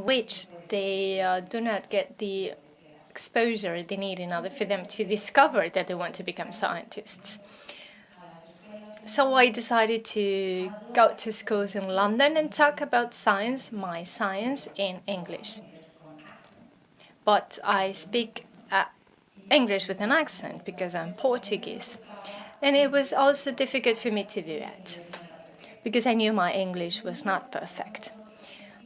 which they do not get the exposure they need in order for them to discover that they want to become scientists. So I decided to go to schools in London and talk about science, my science, in English. But I speak English with an accent because I'm Portuguese. And it was also difficult for me to do that because I knew my English was not perfect.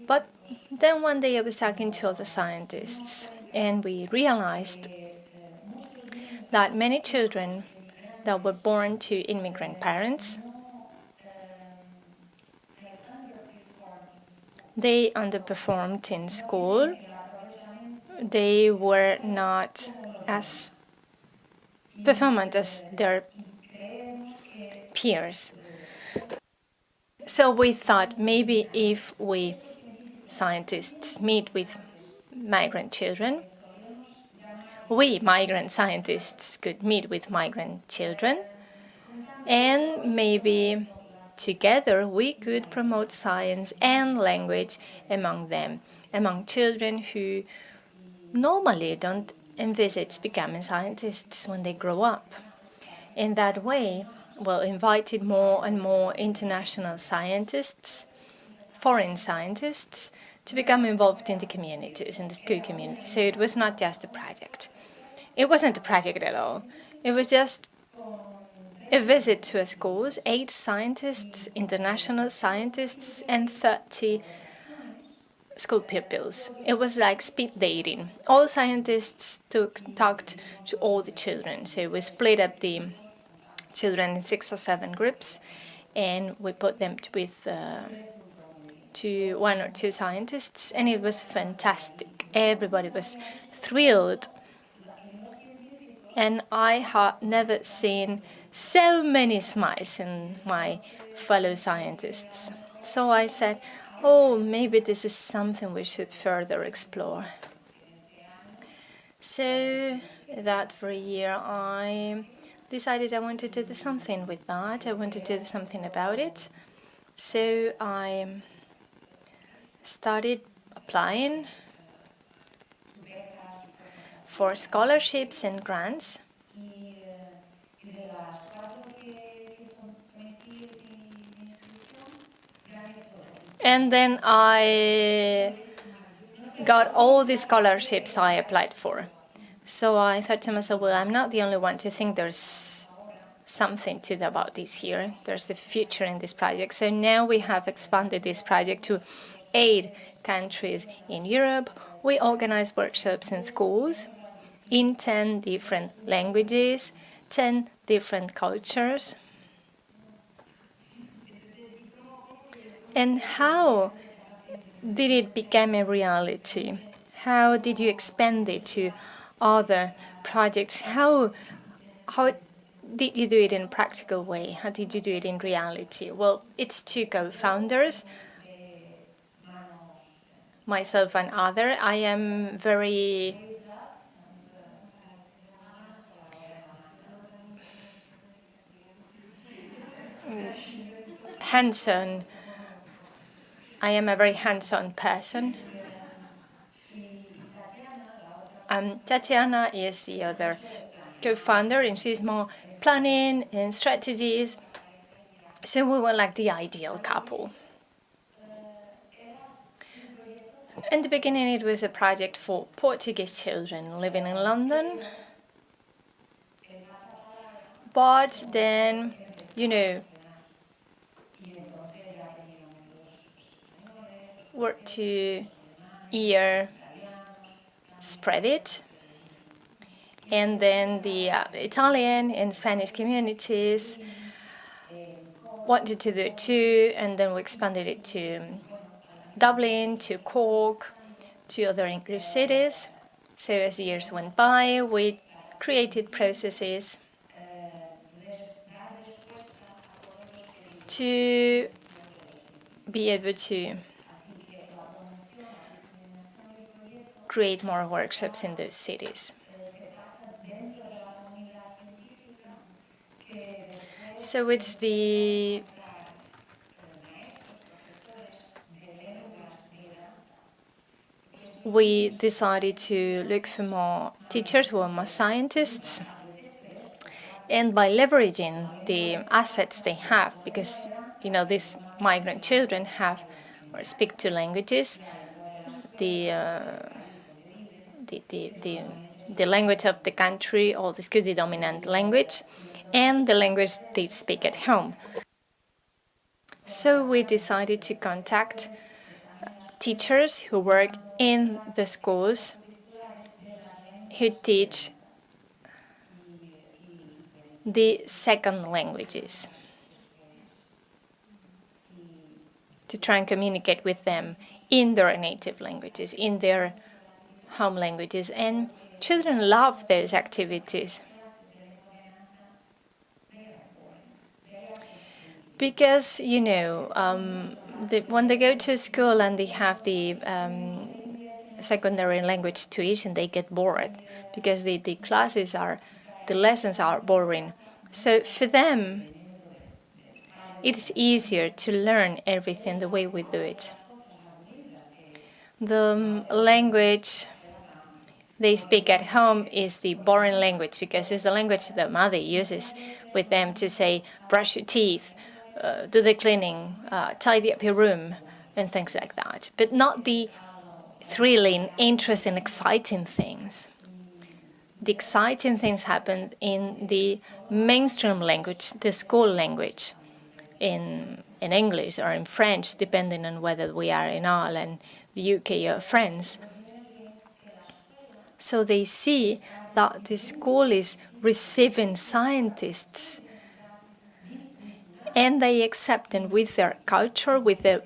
But then one day I was talking to other scientists, and we realized that many children that were born to immigrant parents, they underperformed in school. They were not as performant as their peers. So we thought maybe if we scientists meet with migrant children, we migrant scientists could meet with migrant children, and maybe together we could promote science and language among them, among children who normally don't envisage becoming scientists when they grow up. In that way, we'll invited more and more international scientists, foreign scientists, to become involved in the communities, in the school community. So it was not just a project. It wasn't a project at all. It was just a visit to a schools, 8 scientists, international scientists, and 30 school pupils. It was like speed dating. All scientists talked to all the children. So we split up the children in 6 or 7 groups, and we put them with to 1 or 2 scientists, and it was fantastic. Everybody was thrilled. And I had never seen so many smiles in my fellow scientists. So I said, oh, maybe this is something we should further explore. So that for a year, I decided I wanted to do something with that. I wanted to do something about it. So I started applying for scholarships and grants. And then I got all the scholarships I applied for. So I thought to myself, well, I'm not the only one to think there's something to do about this here. There's a future in this project. So now we have expanded this project to 8 countries in Europe. We organize workshops in schools in 10 different languages, 10 different cultures. And how did it become a reality? How did you expand it to other projects? How did you do it in a practical way? How did you do it in reality? Well, it's 2 co-founders, myself and other. I am very hands-on. I am a very hands-on person. Tatiana is the other co-founder, and she's more planning and strategies. So we were like the ideal couple. In the beginning, it was a project for Portuguese children living in London. But then, word to ear spread it. And then the Italian and Spanish communities wanted to do it too, and then we expanded it to Dublin, to Cork, to other English cities. So as the years went by, we created processes to be able to create more workshops in those cities. So it's the we decided to look for more teachers who are more scientists. And by leveraging the assets they have, because these migrant children have or speak two languages, the language of the country, or the dominant language, and the language they speak at home. So we decided to contact teachers who work in the schools who teach the second languages, to try and communicate with them in their native languages, in their home languages. And children love those activities because, when they go to school and they have the secondary language tuition, they get bored because the lessons are boring. So for them, it's easier to learn everything the way we do it. The language they speak at home is the boring language because it's the language that mother uses with them to say, brush your teeth, do the cleaning, tidy up your room, and things like that. But not the thrilling, interesting, exciting things. The exciting things happen in the mainstream language, the school language, in English or in French, depending on whether we are in Ireland, the UK, or France. So they see that the school is receiving scientists, and they accept them with their culture, with their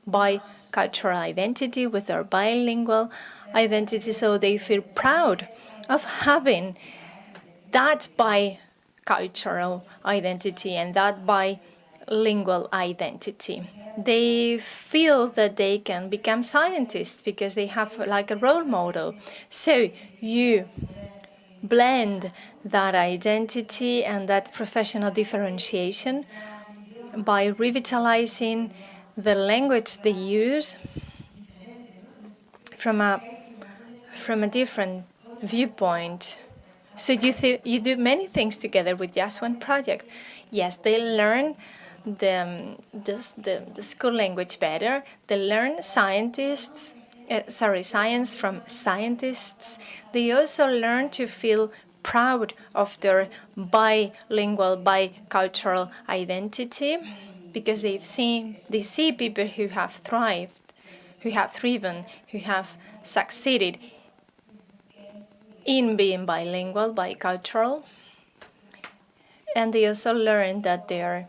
bicultural identity, with their bilingual identity. So they feel proud of having that bicultural identity and that bilingual identity. They feel that they can become scientists because they have like a role model. So you blend that identity and that professional differentiation by revitalizing the language they use from a different viewpoint. So you do many things together with just one project. Yes, they learn the school language better. They learn science from scientists. They also learn to feel proud of their bilingual, bicultural identity because they see people who have thrived, who have thriven, who have succeeded in being bilingual, bicultural. And they also learn that their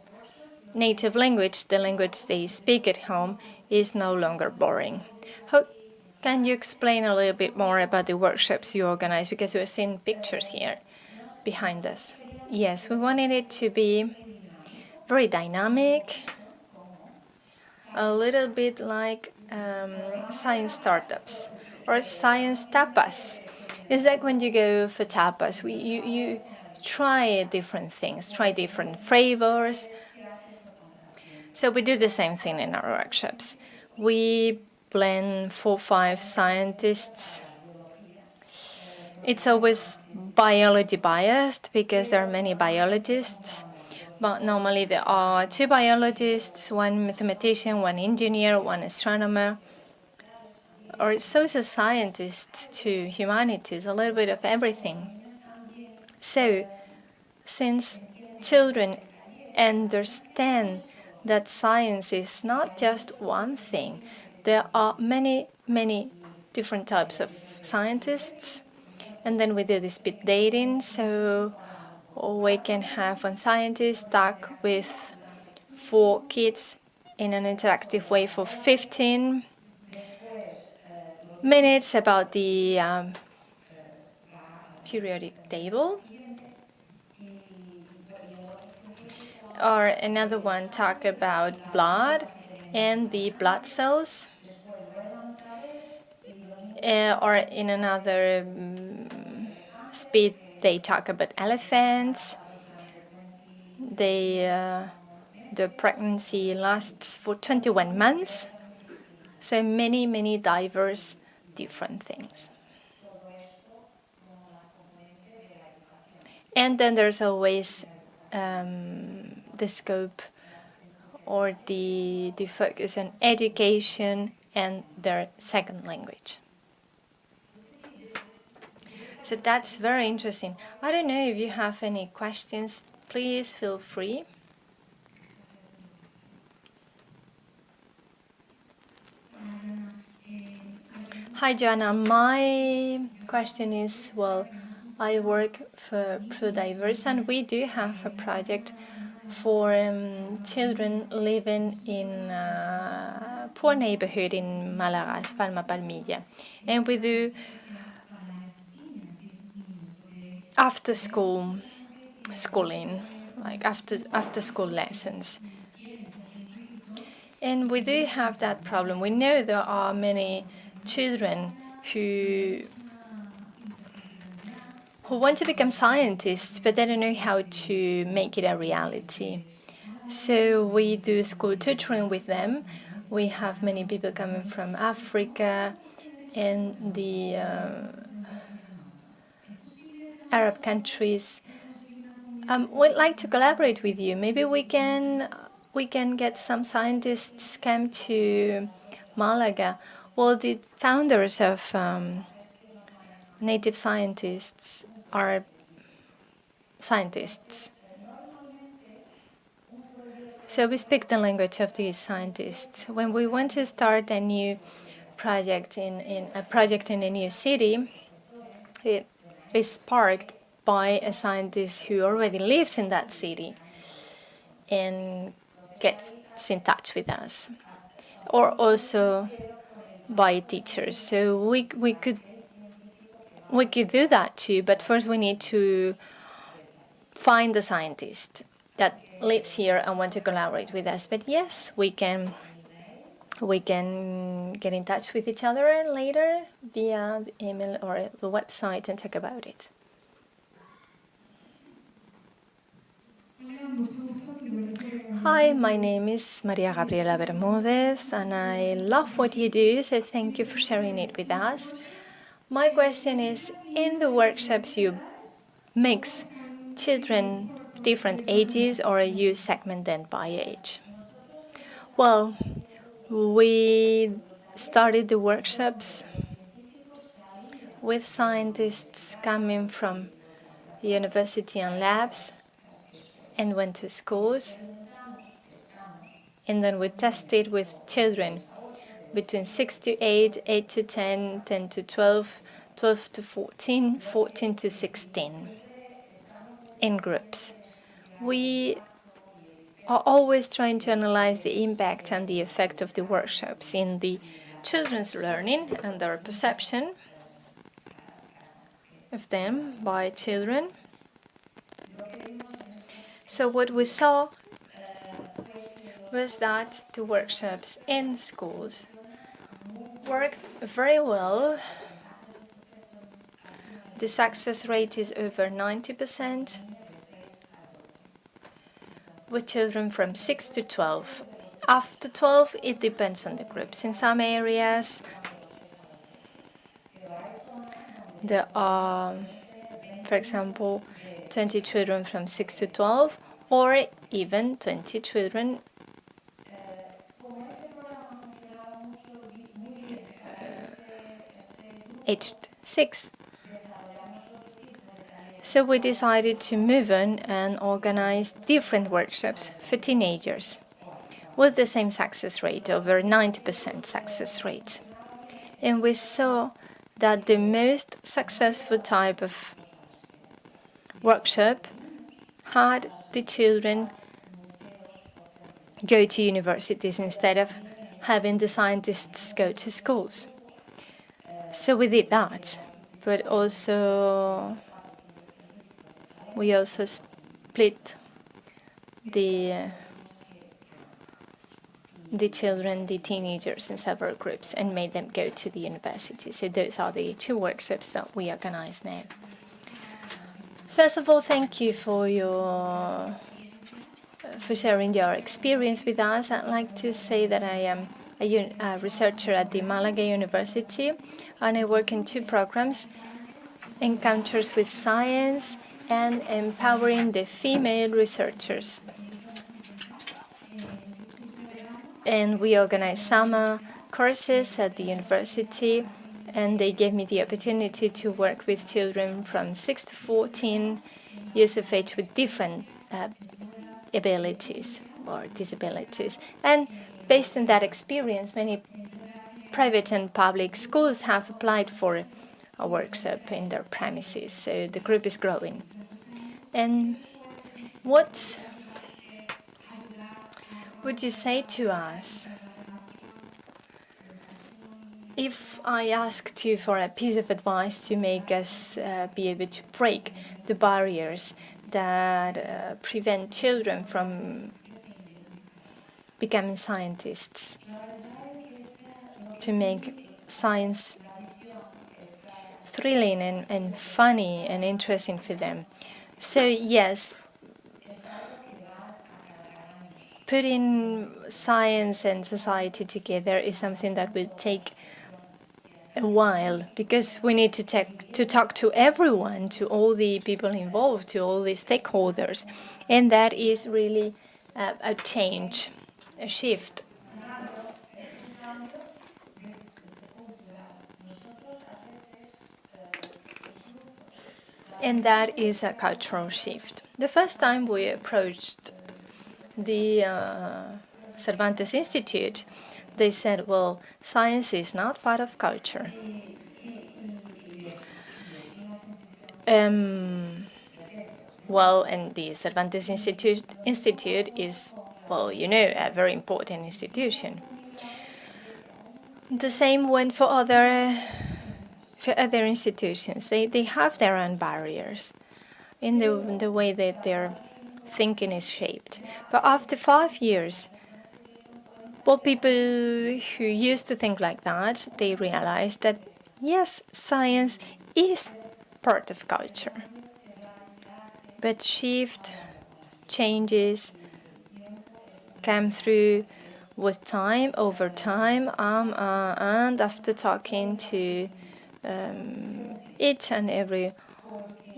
native language, the language they speak at home, is no longer boring. Can you explain a little bit more about the workshops you organize? Because we're seeing pictures here behind us. Yes, we wanted it to be very dynamic, a little bit like science startups or science tapas. It's like when you go for tapas, you try different things, try different flavors. So we do the same thing in our workshops. We blend 4 or 5 scientists. It's always biology biased because there are many biologists, but normally there are 2 biologists, 1 mathematician, 1 engineer, 1 astronomer, or social scientists to humanities, a little bit of everything. So since children understand that science is not just one thing, there are many, many different types of scientists. And then we do the speed dating, so we can have one scientist talk with 4 kids in an interactive way for 15 minutes about the periodic table. Or another one talk about blood and the blood cells. Or in another speed, they talk about elephants. The pregnancy lasts for 21 months. So many, many diverse different things. And then there's always the scope or the focus on education and their second language. So that's very interesting. I don't know if you have any questions. Please feel free. Hi, Joana. My question is, well, I work for ProDiverse, and we do have a project for children living in a poor neighborhood in Málaga, Palma Palmilla. And we do after schooling, like after school lessons. And we do have that problem. We know there are many children who want to become scientists, but they don't know how to make it a reality. So we do school tutoring with them. We have many people coming from Africa and the Arab countries. We'd like to collaborate with you. Maybe we can get some scientists come to Malaga. Well, the founders of native scientists are scientists. So we speak the language of these scientists. When we want to start a new project in a new city, it is sparked by a scientist who already lives in that city and gets in touch with us, or also by teachers. So we could do that too, but first we need to find the scientist that lives here and want to collaborate with us. But yes, we can get in touch with each other later via the email or the website and talk about it. Hi, my name is Maria Gabriela Bermúdez, and I love what you do, so thank you for sharing it with us. My question is, in the workshops you mix children of different ages, or you segment them by age? Well, we started the workshops with scientists coming from university and labs and went to schools. And then we tested with children between 6 to 8, 8 to 10, 10 to 12, 12 to 14, 14 to 16 in groups. We are always trying to analyze the impact and the effect of the workshops in the children's learning and their perception of them by children. So what we saw was that the workshops in schools worked very well. The success rate is over 90% with children from 6 to 12. After 12, it depends on the groups. In some areas, there are, for example, 20 children from 6 to 12, or even 20 children aged 6. So we decided to move on and organize different workshops for teenagers with the same success rate, over 90% success rate. And we saw that the most successful type of workshop had the children go to universities instead of having the scientists go to schools. So we did that, but we also split the children, the teenagers, in several groups and made them go to the university. So those are the 2 workshops that we organize now. First of all, thank you for sharing your experience with us. I'd like to say that I am a researcher at the Malaga University, and I work in 2 programs, Encounters with Science and Empowering the Female Researchers. And we organize summer courses at the university, and they gave me the opportunity to work with children from 6 to 14 years of age with different abilities or disabilities. And based on that experience, many private and public schools have applied for a workshop in their premises, so the group is growing. And what would you say to us if I asked you for a piece of advice to make us be able to break the barriers that prevent children from becoming scientists, to make science thrilling and funny and interesting for them? So yes, putting science and society together is something that will take a while, because we need to talk to everyone, to all the people involved, to all the stakeholders, and that is really a change, a shift. And that is a cultural shift. The first time we approached the Cervantes Institute, they said, well, science is not part of culture. Well, and the Cervantes Institute is, well, you know, a very important institution. The same went for other institutions. They have their own barriers in the way that their thinking is shaped. But after 5 years, well, people who used to think like that, they realized that, yes, science is part of culture. But shift, changes come through with time, over time, and after talking to each and every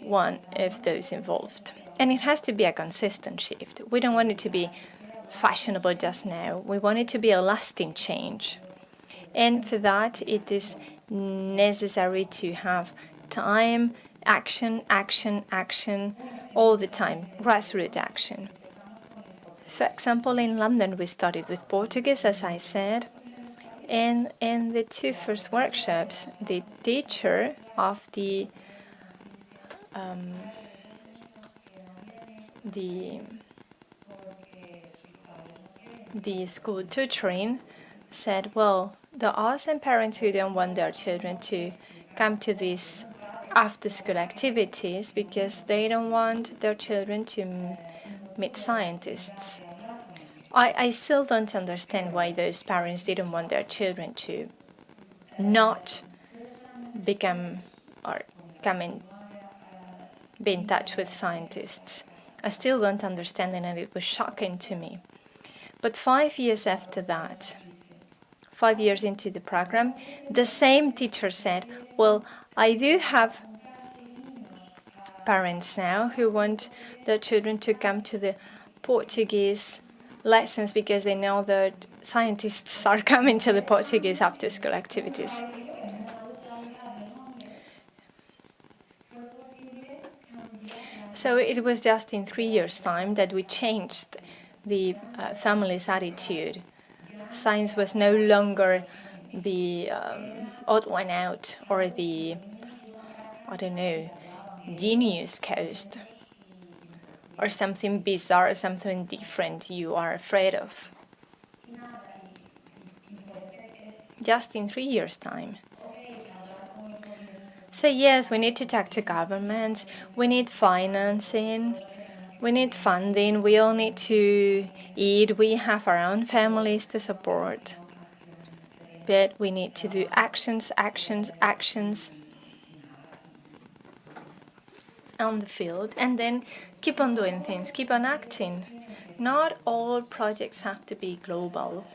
one of those involved. And it has to be a consistent shift. We don't want it to be fashionable just now. We want it to be a lasting change. And for that, it is necessary to have time, action, all the time, grassroots action. For example, in London, we studied with Portuguese, as I said. And in the 2 first workshops, the teacher of the school tutoring said, well, there are some parents who don't want their children to come to these after-school activities because they don't want their children to meet scientists. I still don't understand why those parents didn't want their children to not become or be in touch with scientists. I still don't understand it, and it was shocking to me. But 5 years after that, 5 years into the program, the same teacher said, well, I do have parents now who want their children to come to the Portuguese lessons because they know that scientists are coming to the Portuguese after-school activities. So it was just in 3 years' time that we changed the family's attitude. Science was no longer the odd one out or the, I don't know, genius coast or something bizarre, something different you are afraid of. Just in 3 years' time. So yes, we need to talk to governments, we need financing, we need funding, we all need to eat, we have our own families to support. But we need to do actions on the field, and then keep on doing things, keep on acting. Not all projects have to be global.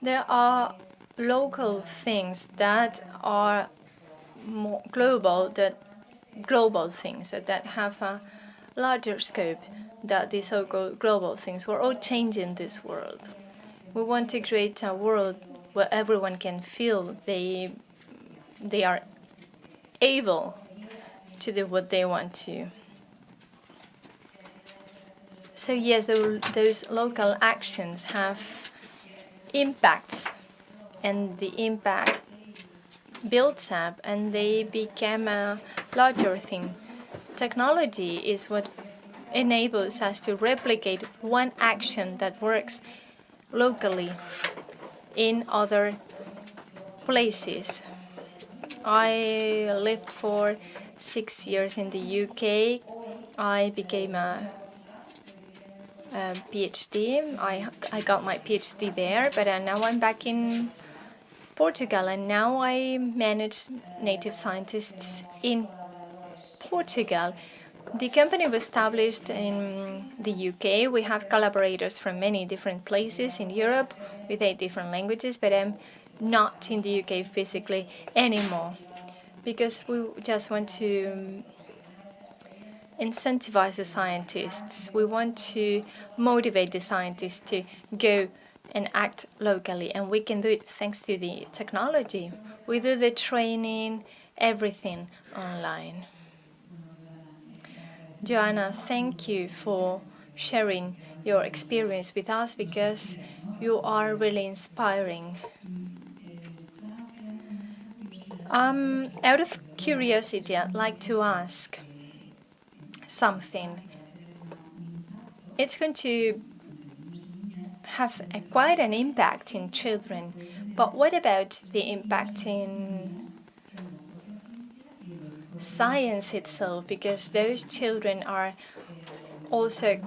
There are local things that are more global, that global things that have a larger scope than the so-called global things. We're all changing this world. We want to create a world where everyone can feel they are able to do what they want to. So yes, those local actions have impacts, and the impact builds up and they become a larger thing. Technology is what enables us to replicate one action that works locally in other places. I lived for 6 years in the UK. I became a PhD. I got my PhD there, but now I'm back in Portugal, and now I manage native scientists in Portugal. The company was established in the UK. We have collaborators from many different places in Europe with 8 different languages, but I'm not in the UK physically anymore because we just want to incentivize the scientists. We want to motivate the scientists to go and act locally, and we can do it thanks to the technology. We do the training, everything online. Joana, thank you for sharing your experience with us because you are really inspiring. Out of curiosity, I'd like to ask something. It's going to have quite an impact in children, but what about the impact in science itself? Because those children are also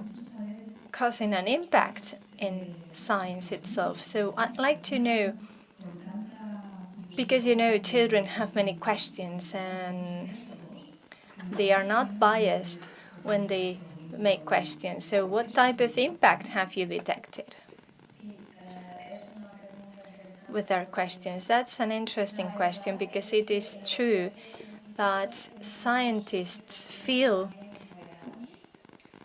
causing an impact in science itself. So I'd like to know, because children have many questions and they are not biased when they make questions. So what type of impact have you detected with their questions? That's an interesting question because it is true that scientists feel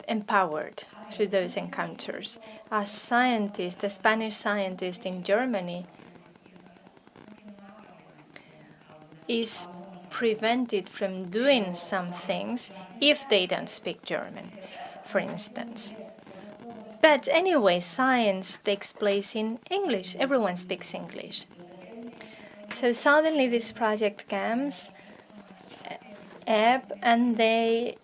empowered through those encounters. A scientist, a Spanish scientist in Germany, is prevented from doing some things if they don't speak German, for instance. But anyway, science takes place in English. Everyone speaks English. So suddenly this project comes up and it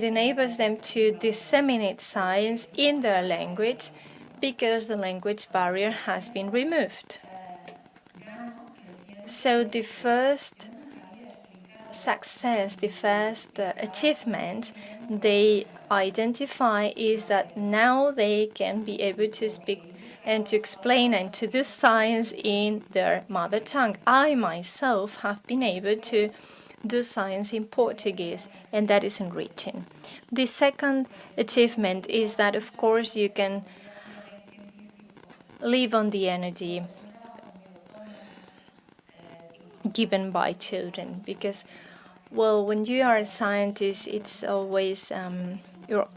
enables them to disseminate science in their language because the language barrier has been removed. So the first success, the first achievement they identify is that now they can be able to speak and to explain and to do science in their mother tongue. I myself have been able to do science in Portuguese, and that is enriching. The second achievement is that, of course, you can live on the energy given by children because, well, when you are a scientist, it's always you're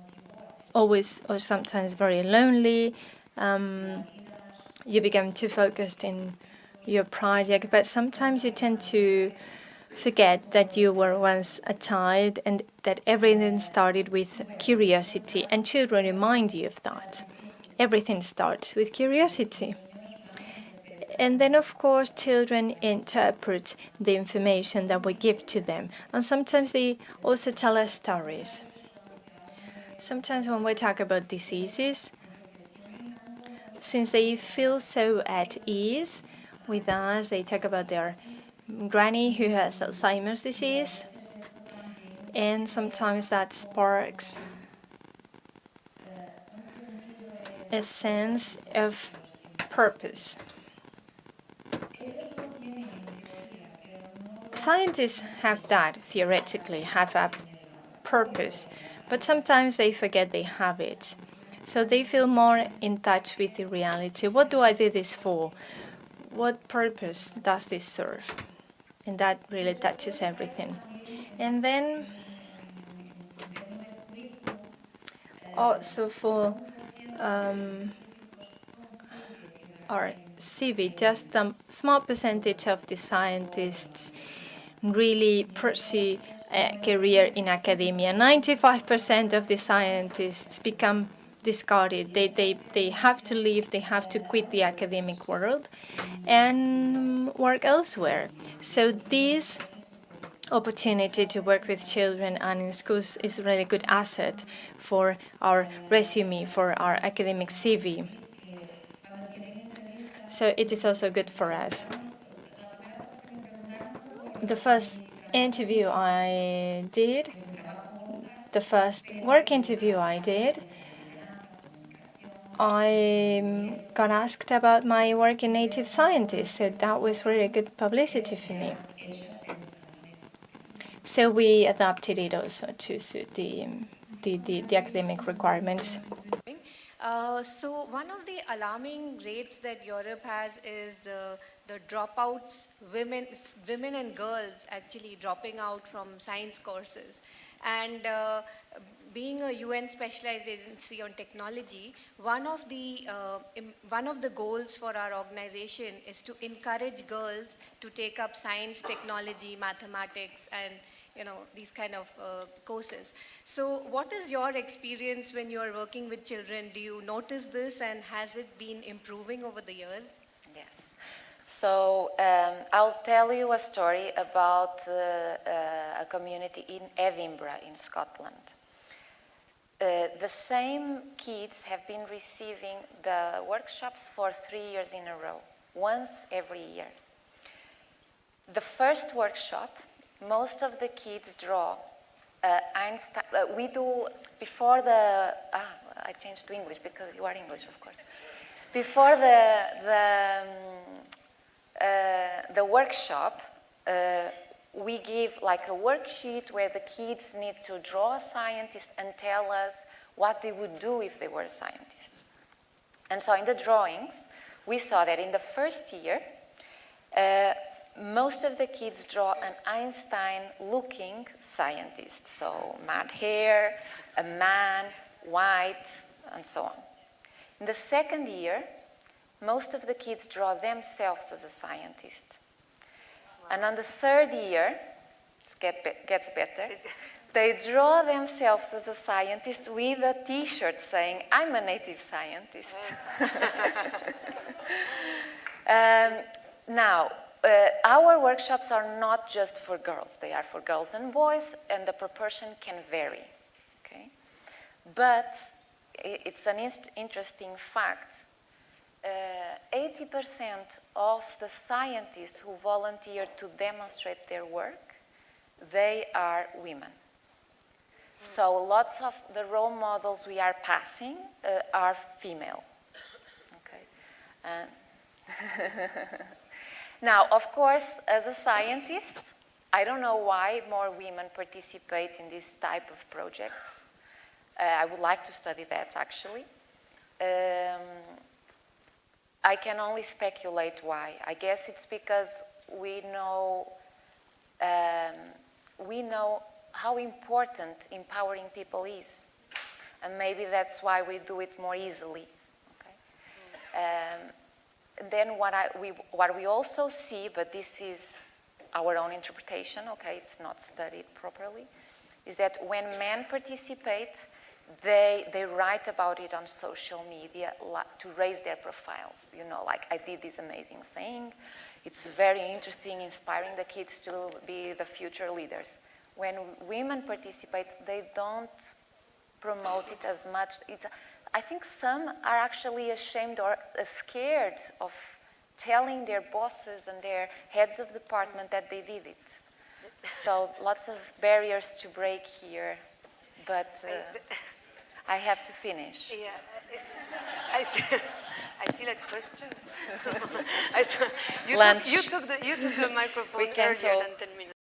always or sometimes very lonely. You become too focused in your project, but sometimes you tend to forget that you were once a child and that everything started with curiosity, and children remind you of that. Everything starts with curiosity. And then, of course, children interpret the information that we give to them. And sometimes they also tell us stories. Sometimes when we talk about diseases, since they feel so at ease with us, they talk about their granny who has Alzheimer's disease. And sometimes that sparks a sense of purpose. Scientists have that, theoretically, have a purpose, but sometimes they forget they have it. So they feel more in touch with the reality. What do I do this for? What purpose does this serve? And that really touches everything. And then also for our CV, just a small percentage of the scientists really pursue a career in academia. 95% of the scientists become discarded. They have to leave, they have to quit the academic world and work elsewhere. So this opportunity to work with children and in schools is a really good asset for our resume, for our academic CV. So it is also good for us. The first interview I did, the first work interview I did, I got asked about my work in native scientists, so that was really good publicity for me. So we adapted it also to suit the academic requirements. So one of the alarming rates that Europe has is the dropouts, women and girls actually dropping out from science courses. And being a UN specialized agency on technology, one of the goals for our organization is to encourage girls to take up science, technology, mathematics, and these kind of courses. So what is your experience when you are working with children? Do you notice this, and has it been improving over the years? Yes. So I'll tell you a story about a community in Edinburgh in Scotland. The same kids have been receiving the workshops for 3 years in a row, once every year. The first workshop, most of the kids draw Einstein. We do before the. I changed to English because you are English, of course. Before the workshop, we give like a worksheet where the kids need to draw a scientist and tell us what they would do if they were a scientist. And so in the drawings, we saw that in the first year. Most of the kids draw an Einstein-looking scientist, so mad hair, a man, white, and so on. In the second year, most of the kids draw themselves as a scientist. Wow. And on the third year, it gets better, they draw themselves as a scientist with a t-shirt saying, "I'm a native scientist." Now, our workshops are not just for girls. They are for girls and boys, and the proportion can vary. Okay? But it's an interesting fact. 80% of the scientists who volunteer to demonstrate their work, they are women. So lots of the role models we are passing are female. Okay? And now, of course, as a scientist, I don't know why more women participate in this type of projects. I would like to study that, actually. I can only speculate why. I guess it's because we know how important empowering people is. And maybe that's why we do it more easily. Okay? Then what we also see, but this is our own interpretation, okay, it's not studied properly, is that when men participate, they write about it on social media to raise their profiles. You know, like, I did this amazing thing. It's very interesting, inspiring the kids to be the future leaders. When women participate, they don't promote it as much. I think some are actually ashamed or scared of telling their bosses and their heads of department that they did it. So lots of barriers to break here, but I have to finish. Yeah, I still had questions. You took the microphone earlier than 10 minutes.